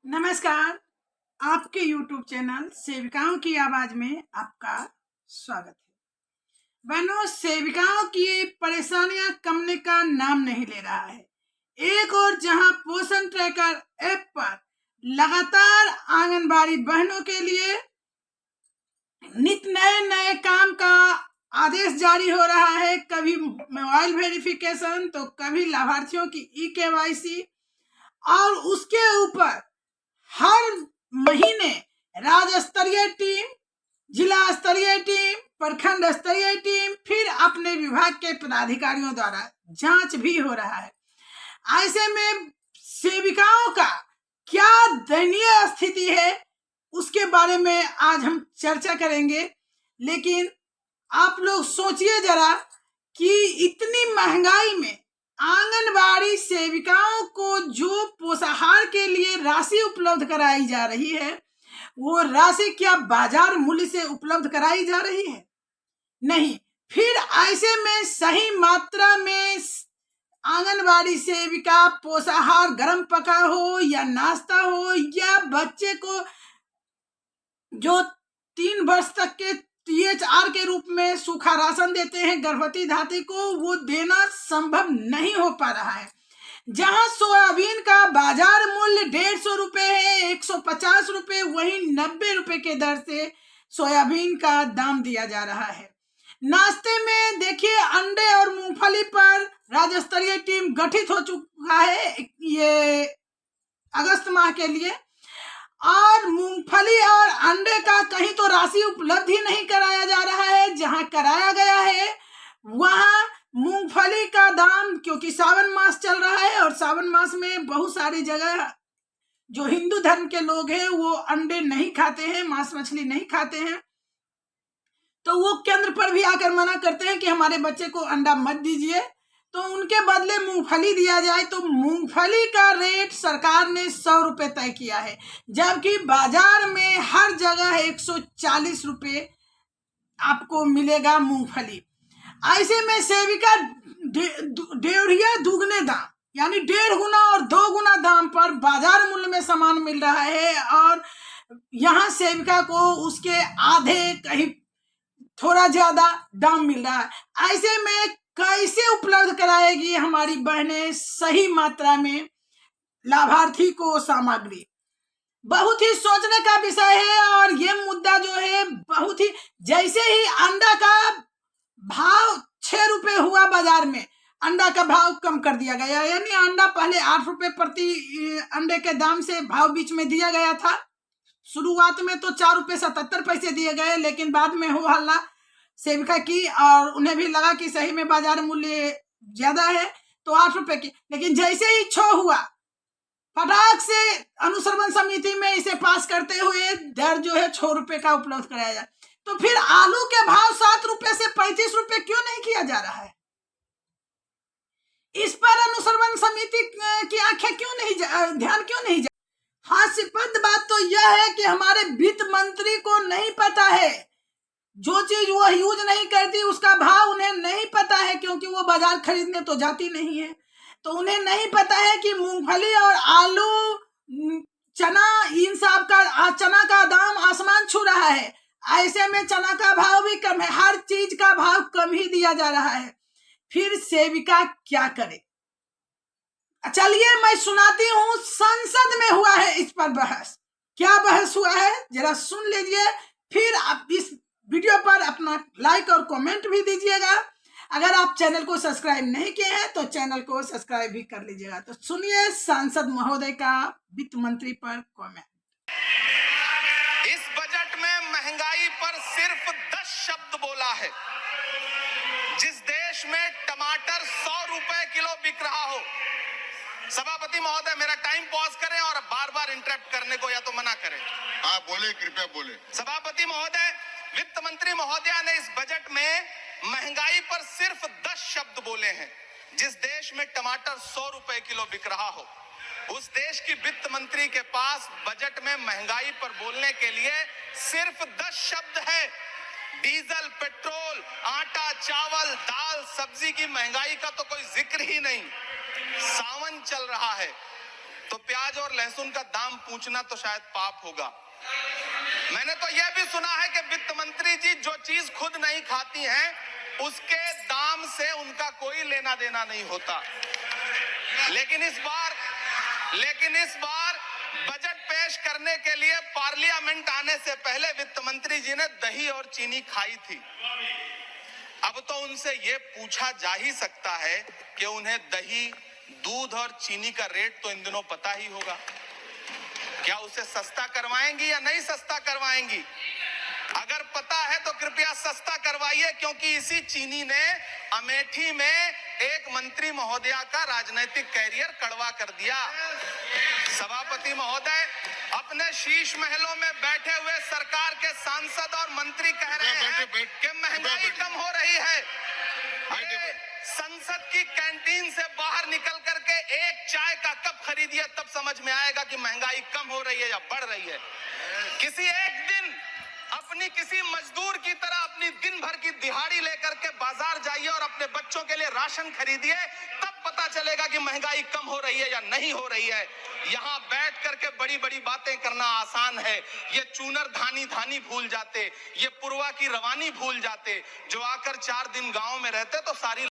नमस्कार। आपके YouTube channel सेविकाओं की आवाज में आपका स्वागत है। बहनों, सेविकाओं की परेशानियां कमने का नाम नहीं ले रहा है। एक और जहां पोषण ट्रैकर ऐप पर लगातार आंगनबाड़ी बहनों के लिए नित नए नए काम का आदेश जारी हो रहा है। कभी मोबाइल वेरिफिकेशन तो कभी लाभार्थियों की ई-केवाईसी, और उसके ऊपर हर महीने राज्य स्तरीय टीम, जिला स्तरीय टीम, प्रखंड स्तरीय टीम, फिर अपने विभाग के पदाधिकारियों द्वारा जांच भी हो रहा है। ऐसे में सेविकाओं का क्या दयनीय स्थिति है, उसके बारे में आज हम चर्चा करेंगे। लेकिन आप लोग सोचिए जरा कि इतनी महंगाई में आंगनबाड़ी सेविकाओं को जो पोषाहार के लिए राशि उपलब्ध कराई जा रही है, वो राशि क्या बाजार मूल्य से उपलब्ध कराई जा रही है? नहीं। फिर ऐसे में सही मात्रा में आंगनबाड़ी सेविका पोषाहार गर्म पका हो या नाश्ता हो, या बच्चे को जो 3 वर्ष तक के THR के रूप में सूखा राशन देते हैं गर्भवती धात्री को, वो देना संभव नहीं हो पा रहा है। जहां सोयाबीन का बाजार मूल्य 150 रुपए है, 150 रुपए, वहीं 90 रुपए के दर से सोयाबीन का दाम दिया जा रहा है। नाश्ते में देखिए, अंडे और मूंगफली पर राज्य स्तरीय टीम गठित हो चुका है ये अगस्त माह के लिए, और मूंगफली और अंडे का कहीं तो राशि उपलब्ध ही नहीं कराया जा रहा है। जहां कराया गया है वहां मूंगफली का दाम, क्योंकि सावन मास चल रहा है और सावन मास में बहुत सारी जगह जो हिंदू धर्म के लोग हैं वो अंडे नहीं खाते हैं, मांस मछली नहीं खाते हैं, तो वो केंद्र पर भी आकर मना करते हैं कि हमारे बच्चे को अंडा मत दीजिए, तो उनके बदले मूंगफली दिया जाए। तो मूंगफली का रेट सरकार ने 100 रुपए तय किया है, जबकि बाजार में हर जगह 140 रुपए आपको मिलेगा मूंगफली। ऐसे में सेविका डेढ़िया दुगने दाम, यानी 1.5 गुना और 2 गुना दाम पर बाजार मूल्य में सामान मिल रहा है, और यहाँ सेविका को उसके आधे, कहीं थोड़ा ज्यादा दाम मिल रहा है। ऐसे में कैसे उपलब्ध कराएगी हमारी बहनें सही मात्रा में लाभार्थी को सामग्री? बहुत ही सोचने का विषय है। और ये मुद्दा जो है बहुत ही, जैसे ही अंडा का भाव 6 रुपए हुआ बाजार में, अंडा का भाव कम कर दिया गया, यानी अंडा पहले 8 रुपए प्रति अंडे के दाम से भाव बीच में दिया गया था। शुरुआत में तो 4 रुपए 77 पैसे दिए गए, लेकिन बाद में हो हल्ला सेविका की, और उन्हें भी लगा कि सही में बाजार मूल्य ज्यादा है, तो 8 रुपए की। लेकिन जैसे ही छो हुआ, फटाक से अनुश्रवण समिति में इसे पास करते हुए दर जो है 6 रुपए का उपलब्ध कराया जाए। तो फिर आलू के भाव 7 रुपए से 35 रुपए क्यों नहीं किया जा रहा है? इस पर अनुश्रवण समिति की आंखें क्यों नहीं ध्यान क्यों नहीं जा? हास्यास्पद बात तो यह है कि हमारे वित्त मंत्री को नहीं पता है, जो चीज वो यूज नहीं करती उसका भाव उन्हें नहीं पता है, क्योंकि वो बाजार खरीदने तो जाती नहीं है। तो उन्हें नहीं पता है कि मूंगफली और आलू, चना, इन सब का, चना का दाम आसमान छू रहा है। ऐसे में चना का भाव भी कम है, हर चीज का भाव कम ही दिया जा रहा है। फिर सेविका क्या करे? चलिए मैं सुनाती हूँ, संसद में हुआ है इस पर बहस। क्या बहस हुआ है जरा सुन लीजिए, फिर आप इस वीडियो पर अपना लाइक और कमेंट भी दीजिएगा। अगर आप चैनल को सब्सक्राइब नहीं किए हैं तो चैनल को सब्सक्राइब भी कर लीजिएगा। तो सुनिए सांसद महोदय का वित्त मंत्री पर कमेंट। इस बजट में महंगाई पर सिर्फ 10 शब्द बोला है। जिस देश में टमाटर 100 रुपए किलो बिक रहा हो। सभापति महोदय, मेरा टाइम पॉज करें और बार बार इंटरप्ट करने को या तो मना करें। हाँ बोले, कृपया बोले। सभापति महोदय, वित्त मंत्री महोदया ने इस बजट में महंगाई पर सिर्फ 10 शब्द बोले हैं। जिस देश में टमाटर 100 रुपए किलो बिक रहा हो, उस देश की वित्त मंत्री के पास बजट में महंगाई पर बोलने के लिए सिर्फ 10 शब्द है। डीजल, पेट्रोल, आटा, चावल, दाल, सब्जी की महंगाई का तो कोई जिक्र ही नहीं। सावन चल रहा है, तो प्याज और लहसुन का दाम पूछना तो शायद पाप होगा। मैंने तो यह भी सुना है कि वित्त मंत्री जी जो चीज खुद नहीं खाती हैं उसके दाम से उनका कोई लेना देना नहीं होता। लेकिन इस बार बजट पेश करने के लिए पार्लियामेंट आने से पहले वित्त मंत्री जी ने दही और चीनी खाई थी। अब तो उनसे यह पूछा जा ही सकता है कि उन्हें दही, दूध और चीनी का रेट तो इन दिनों पता ही होगा। क्या उसे सस्ता करवाएंगी या नहीं सस्ता करवाएंगी? अगर पता है तो कृपया सस्ता करवाइए, क्योंकि इसी चीनी ने अमेठी में एक मंत्री महोदया का राजनीतिक कैरियर कड़वा कर दिया। सभापति महोदय अपने शीश महलों में बैठे हुए सरकार के सांसद और मंत्री कह रहे हैं कि महंगाई कम हो रही है। संसद की कैंटीन से बाहर निकल करके एक चाय का कप खरीदिए, तब समझ में आएगा कि महंगाई कम हो रही है या बढ़ रही है। किसी एक दिन अपनी किसी मजदूर की तरह अपनी दिन भर की दिहाड़ी लेकर के बाजार जाइए और अपने बच्चों के लिए राशन खरीदिए, तब पता चलेगा कि महंगाई कम हो रही है या नहीं हो रही है। यहाँ बैठ करके बड़ी बड़ी बातें करना आसान है। ये चूनर धानी भूल जाते, ये पुरवा की रवानी भूल जाते। जो आकर 4 दिन गांव में रहते तो सारी